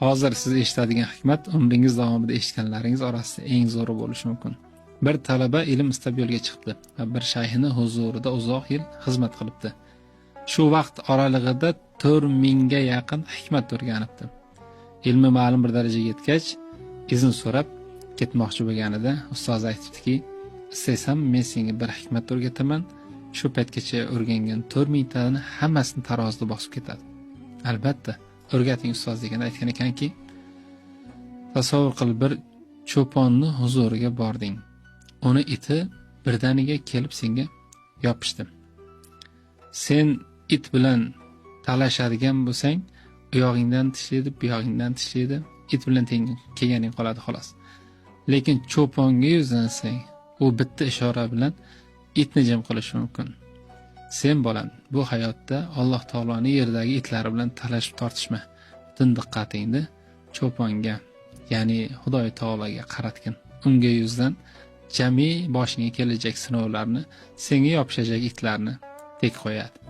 Hozir siz eshitadigan hikmat umringiz davomida eshitganlaringiz orasida eng zo'ri bo'lishi mumkin. Bir talaba ilm istab yo'lga chiqdi va bir shayxini huzurida uzoq yil xizmat qilibdi. Shu vaqt oralig'ida 4000 ga yaqin hikmat o'rganibdi. Ilmi ma'lum bir darajaga yetgach, izn so'rab ketmoqchi bo'lganida ustoz aytibdiki, "Istaysam men senga bir hikmat o'rgataman." Shu paytgacha o'rgangan 4000 tani hammasini tarozida bosib ketadi. Albatta, o'rgating ustoz deganda aytgan ekanki, tasavvur qil, bir cho'ponni huzuriga bording. Uni iti birdaniga kelib senga yopishdi. Sen it bilan talashadigan bo'lsang, u yog'ingdan tishlaydi, bu yog'ingdan tishlaydi, it bilan teng kelganing qoladi xolos. Lekin cho'ponga yuzlansang, u bitta ishora bilan itni jim qilishi mumkin. Sen bolam, bu hayotda Alloh taoloning yerdagi itlari bilan talashib tortishma. Butun diqqatingni cho'ponga, ya'ni Xudoy taologa qaratgin. Unga yuzdan jami boshingga kelajak sinovlarni, senga yopishajak itlarni tek qo'yadi.